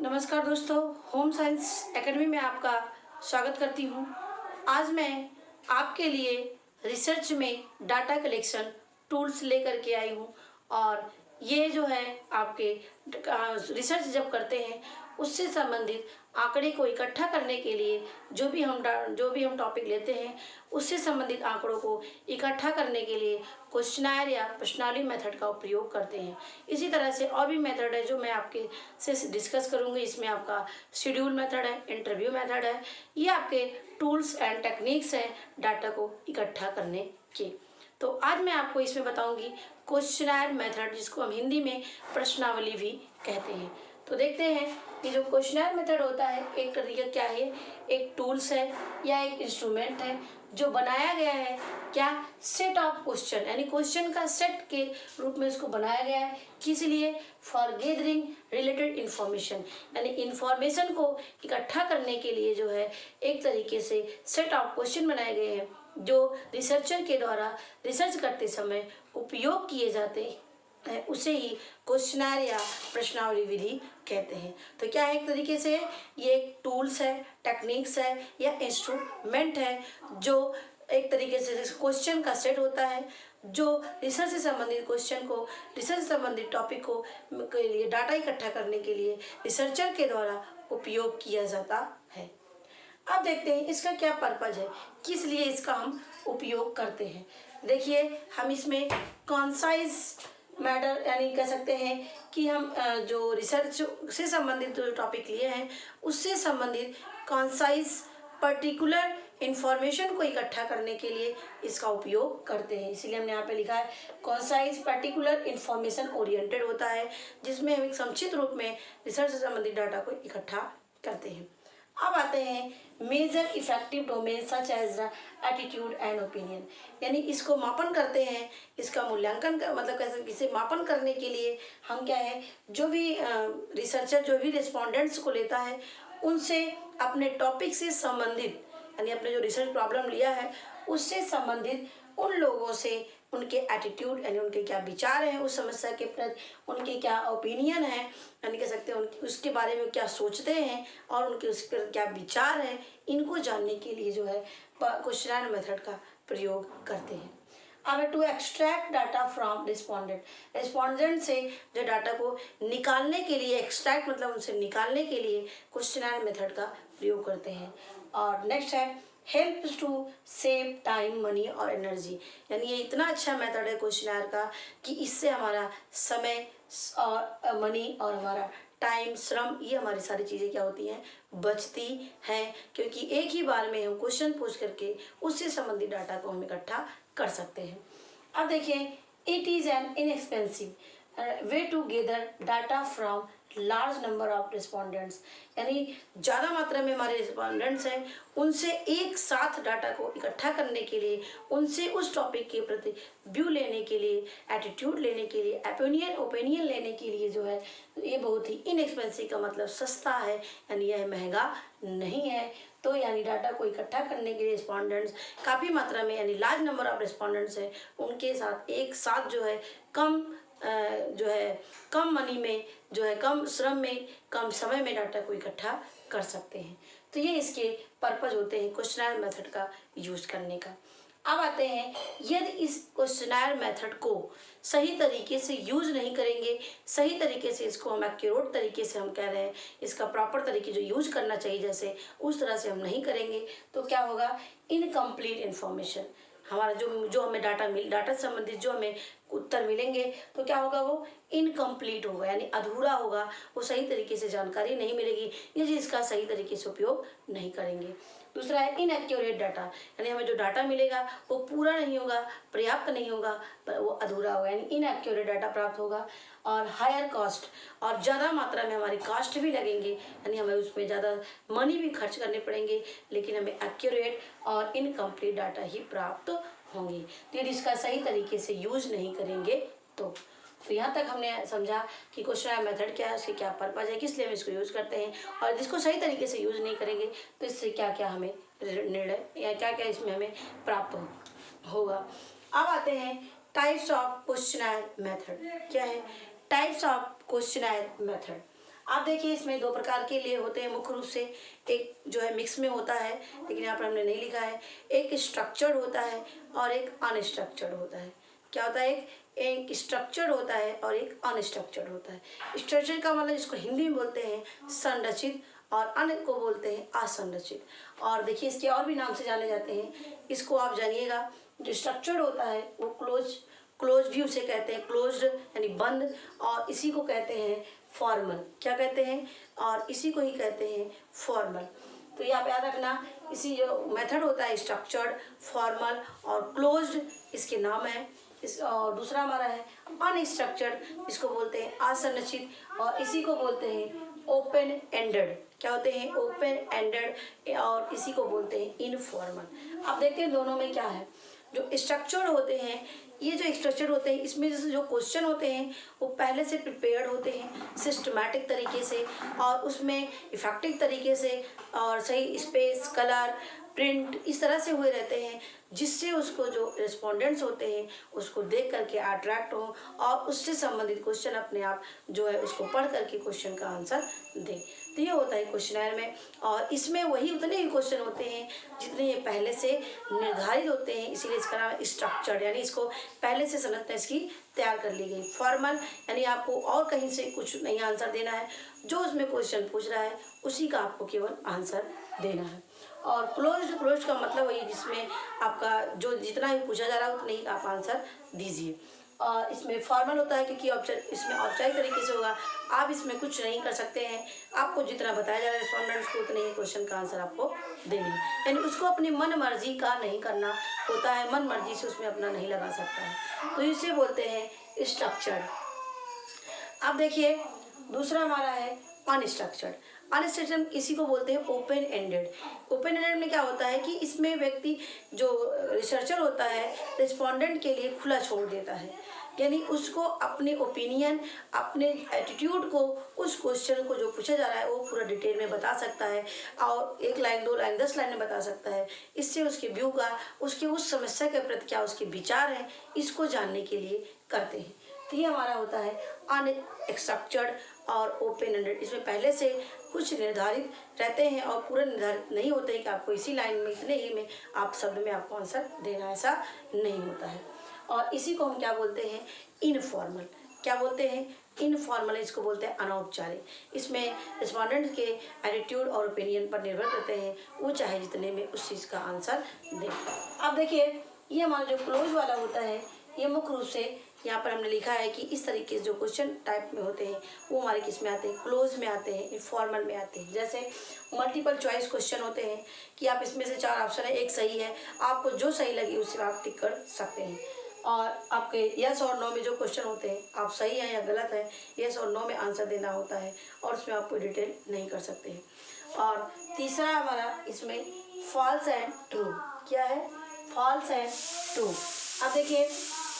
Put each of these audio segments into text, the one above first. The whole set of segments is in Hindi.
नमस्कार दोस्तों, होम साइंस एकेडमी में आपका स्वागत करती हूँ। आज मैं आपके लिए रिसर्च में डाटा कलेक्शन टूल्स लेकर के आई हूँ और ये जो है आपके रिसर्च जब करते हैं उससे संबंधित आंकड़े को इकट्ठा करने के लिए जो भी हम टॉपिक लेते हैं उससे संबंधित आंकड़ों को इकट्ठा करने के लिए क्वेश्चनायर या प्रश्नावली मेथड का उपयोग करते हैं। इसी तरह से और भी मेथड है जो मैं आपके से डिस्कस करूंगी। इसमें आपका शेड्यूल मेथड है, इंटरव्यू मेथड है, ये आपके टूल्स एंड टेक्निक्स हैं डाटा को इकट्ठा करने के। तो आज मैं आपको इसमें बताऊंगी क्वेश्चनायर मेथड, जिसको हम हिंदी में प्रश्नावली भी कहते हैं। तो देखते हैं कि जो क्वेश्चनायर मेथड होता है एक तरीका क्या है, एक टूल्स है या एक इंस्ट्रूमेंट है जो बनाया गया है क्या, सेट ऑफ क्वेश्चन यानी क्वेश्चन का सेट के रूप में इसको बनाया गया है। किस लिए? फॉर गैदरिंग रिलेटेड इंफॉर्मेशन, यानी इंफॉर्मेशन को इकट्ठा करने के लिए जो है एक तरीके से सेट ऑफ क्वेश्चन बनाए गए हैं जो रिसर्चर के द्वारा रिसर्च करते समय उपयोग किए जाते हैं, उसे ही क्वेश्चनायर या प्रश्नावली विधि कहते हैं। तो क्या है, एक तरीके से ये एक टूल्स है, टेक्निक्स है या इंस्ट्रूमेंट है जो एक तरीके से क्वेश्चन का सेट होता है जो रिसर्च से संबंधित क्वेश्चन को, रिसर्च से संबंधित टॉपिक को के लिए डाटा इकट्ठा करने के लिए रिसर्चर के द्वारा उपयोग किया जाता है। अब देखते हैं इसका क्या पर्पज है, किस लिए इसका हम उपयोग करते हैं। देखिए, हम इसमें कॉन्साइज मैटर यानी कह सकते हैं कि हम जो रिसर्च से संबंधित जो टॉपिक लिए हैं उससे संबंधित कॉन्साइज पर्टिकुलर इंफॉर्मेशन को इकट्ठा करने के लिए इसका उपयोग करते हैं। इसीलिए हमने यहाँ पे लिखा है कॉन्साइज पर्टिकुलर इंफॉर्मेशन ओरिएंटेड होता है, जिसमें हम एक संक्षिप्त रूप में रिसर्च से संबंधित डाटा को इकट्ठा करते हैं। अब आते हैं major effective domain such as attitude and opinion, यानी इसको मापन करते हैं, इसका मूल्यांकन का मतलब कैसे, इसे मापन करने के लिए हम क्या है, जो भी रिसर्चर जो भी रिस्पोंडेंट्स को लेता है उनसे अपने टॉपिक से संबंधित यानी अपने जो रिसर्च प्रॉब्लम लिया है उससे संबंधित उन लोगों से उनके एटीट्यूड यानी उनके क्या विचार हैं उस समस्या के प्रति, उनके क्या ओपिनियन है यानी कह सकते हैं उसके बारे में क्या सोचते हैं और उनके उस पर क्या विचार हैं, इनको जानने के लिए जो है क्वेश्चनायर मेथड का प्रयोग करते हैं। अब to extract data from respondent से जो डाटा को निकालने के लिए, एक्सट्रैक्ट मतलब उनसे निकालने के लिए क्वेश्चनायर मेथड का प्रयोग करते हैं। और नेक्स्ट है helps to save time, money और एनर्जी, यानी ये इतना अच्छा मेथड है क्वेश्चनायर का कि इससे हमारा समय और मनी और हमारा टाइम, श्रम, ये हमारी सारी चीज़ें क्या होती हैं, बचती हैं, क्योंकि एक ही बार में हम क्वेश्चन पूछ करके उससे संबंधित डाटा को हम इकट्ठा कर सकते हैं। अब देखिए, it is an inexpensive way to gather data from large number of respondents, यानी ज़्यादा मात्रा में हमारे रिस्पोंडेंट्स हैं उनसे एक साथ डाटा को इकट्ठा करने के लिए, उनसे उस टॉपिक के प्रति व्यू लेने के लिए, एटीट्यूड लेने के लिए, ओपिनियन लेने के लिए जो है ये बहुत ही इनएक्सपेंसिव का मतलब सस्ता है, यानी यह महंगा नहीं है। तो यानी डाटा को इकट्ठा करने के लिए रिस्पोंडेंट्स काफ़ी मात्रा में यानी लार्ज नंबर ऑफ रिस्पोंडेंट्स हैं उनके साथ एक साथ जो है कम मनी में जो है, कम श्रम में, कम समय में डाटा को इकट्ठा कर सकते हैं। तो ये इसके पर्पज होते हैं क्वेश्चनायर मेथड का यूज करने का। अब आते हैं, यदि इस क्वेश्चनायर मेथड को सही तरीके से यूज नहीं करेंगे, सही तरीके से इसको हम एक्यूरेट तरीके से हम कह रहे हैं, इसका प्रॉपर तरीके जो यूज करना चाहिए जैसे उस तरह से हम नहीं करेंगे तो क्या होगा, इनकम्प्लीट इन्फॉर्मेशन, हमारा जो हमें डाटा से संबंधित जो हमें उत्तर मिलेंगे तो क्या होगा, वो इनकम्प्लीट होगा यानी अधूरा होगा, वो सही तरीके से जानकारी नहीं मिलेगी यदि इसका सही तरीके से उपयोग नहीं करेंगे। दूसरा है इनएक्यूरेट डाटा, यानी हमें जो डाटा मिलेगा वो पूरा नहीं होगा, पर्याप्त नहीं होगा, वो अधूरा होगा, यानी इनएक्यूरेट डाटा प्राप्त होगा। और हायर कॉस्ट, और ज़्यादा मात्रा में हमारी कॉस्ट भी लगेंगे, यानी हमें उसमें ज़्यादा मनी भी खर्च करने पड़ेंगे, लेकिन हमें एक्यूरेट और इनकम्प्लीट डाटा ही प्राप्त होंगे तो यदि इसका सही तरीके से यूज नहीं करेंगे तो यहाँ तक हमने समझा कि क्वेश्चनायर मेथड क्या है, उसके क्या पर्पज है, किस लिए हम इसको यूज़ करते हैं, और जिसको सही तरीके से यूज़ नहीं करेंगे तो इससे क्या क्या हमें निर्णय या क्या क्या इसमें हमें प्राप्त होगा। अब आते हैं टाइप्स ऑफ क्वेश्चनायर मेथड। क्या है टाइप्स ऑफ क्वेश्चनायर मेथड? आप देखिए इसमें दो प्रकार के लिए होते हैं मुख्य रूप से। एक जो है मिक्स में होता है, लेकिन यहाँ पर हमने नहीं लिखा है। एक स्ट्रक्चर्ड होता है और एक अनस्ट्रक्चर्ड होता है। क्या होता है? एक स्ट्रक्चर्ड होता है और एक अनस्ट्रक्चर्ड होता है। स्ट्रक्चर का मतलब इसको हिंदी में बोलते हैं संरचित और अन्य को बोलते हैं असंरचित। और देखिए इसके और भी नाम से जाने जाते हैं, इसको आप जानिएगा। जो स्ट्रक्चर्ड होता है वो क्लोज व्यू से कहते हैं, क्लोज्ड यानी बंद, और इसी को कहते हैं फॉर्मल। क्या कहते हैं? और इसी को ही कहते हैं फॉर्मल। तो ये आप याद रखना, इसी जो मेथड होता है स्ट्रक्चर्ड, फॉर्मल और क्लोज्ड, इसके नाम है। और दूसरा हमारा है अनस्ट्रक्चर्ड, इसको बोलते हैं असंरचित, और इसी को बोलते हैं ओपन एंडेड। क्या होते हैं? ओपन एंडेड, और इसी को बोलते हैं इनफॉर्मल। अब देखते हैं दोनों में क्या है। जो स्ट्रक्चर्ड होते हैं, ये जो स्ट्रक्चर होते हैं, इसमें जैसे जो क्वेश्चन होते हैं वो पहले से प्रिपेयर्ड होते हैं सिस्टमैटिक तरीके से, और उसमें इफेक्टिव तरीके से, और सही स्पेस, कलर, प्रिंट इस तरह से हुए रहते हैं, जिससे उसको जो रिस्पोंडेंट्स होते हैं उसको देख करके अट्रैक्ट हो और उससे संबंधित क्वेश्चन अपने आप जो है उसको पढ़ करके क्वेश्चन का आंसर दें। तो ये होता है क्वेश्चनर में, और इसमें वही उतने ही क्वेश्चन होते हैं जितने ये पहले से निर्धारित होते हैं, इसीलिए इसका नाम है स्ट्रक्चर्ड, यानी इसको पहले से संरचना इसकी तैयार कर ली गई। फॉर्मल यानी आपको और कहीं से कुछ नहीं आंसर देना है, जो उसमें क्वेश्चन पूछ रहा है उसी का आपको केवल आंसर देना है। और क्लोज्ड का मतलब वही जिसमें आपका जो जितना ही पूछा जा रहा है उतने ही आप आंसर दीजिए। और इसमें फॉर्मल होता है क्योंकि इसमें औपचारिक तरीके से होगा, आप इसमें कुछ नहीं कर सकते हैं, आपको जितना बताया जा रहा है रिस्पोंडेंट्स को उतने ही क्वेश्चन का आंसर आपको देना है, यानी उसको अपनी मन मर्जी का नहीं करना होता है, मन मर्जी से उसमें अपना नहीं लगा सकता है, तो इसे बोलते हैं स्ट्रक्चर्ड। अब देखिए दूसरा हमारा है अनस्ट्रक्चर्ड। अनस्ट्रक्चर्ड इसी को बोलते हैं ओपन एंडेड। ओपन एंडेड में क्या होता है कि इसमें व्यक्ति जो रिसर्चर होता है रिस्पोंडेंट के लिए खुला छोड़ देता है, यानी उसको अपने ओपिनियन, अपने एटीट्यूड को, उस क्वेश्चन को जो पूछा जा रहा है वो पूरा डिटेल में बता सकता है, और 1 लाइन 2 लाइन 10 लाइन में बता सकता है। इससे उसके व्यू का, उसके उस समस्या के प्रति क्या उसके विचार हैं, इसको जानने के लिए करते हैं। तो ये हमारा होता है अनस्ट्रक्चर्ड और ओपन एंडेड। इसमें पहले से कुछ निर्धारित रहते हैं और पूरा निर्धारित नहीं होते हैं कि आपको इसी लाइन में, इतने ही में आप शब्द में आपको आंसर देना, ऐसा नहीं होता है। और इसी को हम क्या बोलते हैं? इनफॉर्मल। क्या बोलते हैं? इनफॉर्मल, इसको बोलते हैं अनौपचारिक। इसमें रिस्पोंडेंट के एटीट्यूड और ओपिनियन पर निर्भर करते हैं, वो चाहे जितने में उस चीज़ का आंसर दें। अब देखिए ये हमारा जो क्लोज वाला होता है, ये मुख्य रूप से यहाँ पर हमने लिखा है कि इस तरीके से जो क्वेश्चन टाइप में होते हैं वो हमारे किस में आते हैं? क्लोज में आते हैं, इनफॉर्मल में आते हैं। जैसे मल्टीपल चॉइस क्वेश्चन होते हैं कि आप इसमें से 4 ऑप्शन है, एक सही है, आपको जो सही लगे उससे आप टिक कर सकते हैं। और आपके यस और नो में जो क्वेश्चन होते हैं, आप सही हैं या गलत हैं, यस और नो में आंसर देना होता है, और उसमें आप कोई डिटेल नहीं कर सकते हैं। और तीसरा हमारा इसमें फॉल्स एंड ट्रू। क्या है? False and true. अब देखिए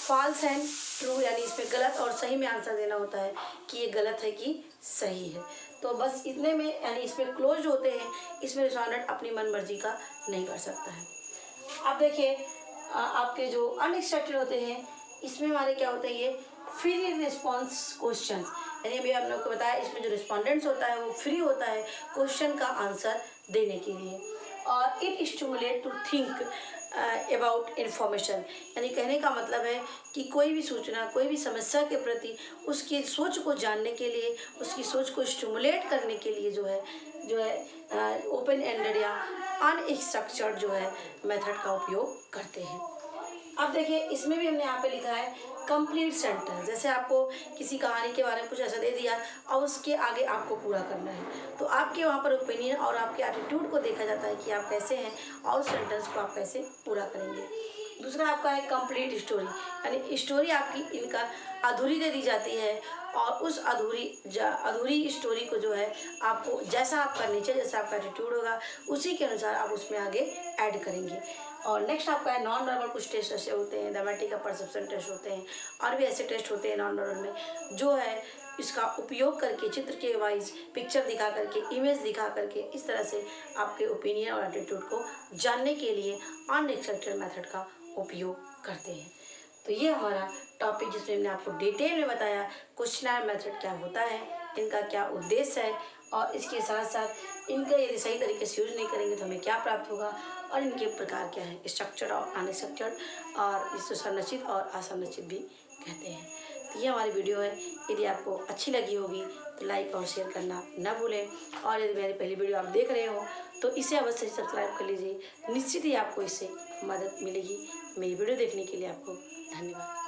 फॉल्स एंड ट्रू यानी इसमें गलत और सही में आंसर देना होता है कि ये गलत है कि सही है। तो बस इतने में, यानी इसमें क्लोज होते हैं, इसमें रिस्पोंडेंट अपनी मन मर्जी का नहीं कर सकता है। अब देखिए आपके जो अनएक्सपेक्टेड होते हैं, इसमें हमारे क्या होते हैं? ये फ्री रिस्पॉन्स क्वेश्चन, यानी अभी हम लोग को बताया इसमें जो रिस्पोंडेंट्स होता है वो फ्री होता है क्वेश्चन का आंसर देने के लिए। और it stimulate to think about information, यानी कहने का मतलब है कि कोई भी सूचना, कोई भी समस्या के प्रति उसकी सोच को जानने के लिए, उसकी सोच को स्टिमुलेट करने के लिए जो है ओपन एंडेड या अनस्ट्रक्चर्ड जो है मेथड का उपयोग करते हैं। अब देखिए इसमें भी हमने यहाँ पे लिखा है कंप्लीट सेंटेंस। जैसे आपको किसी कहानी के बारे में कुछ ऐसा दे दिया और उसके आगे आपको पूरा करना है, तो आपके वहाँ पर ओपिनियन और आपके एटीट्यूड को देखा जाता है कि आप कैसे हैं और उस सेंटेंस को आप कैसे पूरा करेंगे। दूसरा आपका है कंप्लीट स्टोरी, यानी स्टोरी आपकी इनका अधूरी दे दी जाती है, और उस अधूरी स्टोरी को जो है आपको जैसा आपका नेचर, जैसा आपका एटीट्यूड होगा उसी के अनुसार आप उसमें आगे ऐड करेंगे। और नेक्स्ट आपका है नॉन वर्बल। कुछ टेस्ट ऐसे होते हैं, ग्रामेटिक का परसेप्शन टेस्ट होते हैं, और भी ऐसे टेस्ट होते हैं नॉन वर्बल में, जो है इसका उपयोग करके चित्र के वाइज पिक्चर दिखा करके, इमेज दिखा करके, इस तरह से आपके ओपिनियन और एटीट्यूड को जानने के लिए अनएक्सपेक्टेड मेथड का उपयोग करते हैं। तो ये हमारा टॉपिक जिसमें हमने आपको डिटेल में बताया क्वेश्चनर मेथड क्या होता है, इनका क्या उद्देश्य है और इसके साथ साथ इनका यदि सही तरीके से यूज नहीं करेंगे तो हमें क्या प्राप्त होगा और इनके प्रकार क्या है, स्ट्रक्चर और अनस्ट्रक्चर्ड, और इसको संरचित और असंरचित भी कहते हैं। तो ये हमारी वीडियो है। यदि आपको अच्छी लगी होगी तो लाइक और शेयर करना न भूलें, और यदि मेरी पहली वीडियो आप देख रहे हो तो इसे अवश्य सब्सक्राइब कर लीजिए। निश्चित ही आपको इससे मदद मिलेगी। मेरी वीडियो देखने के लिए आपको धन्यवाद।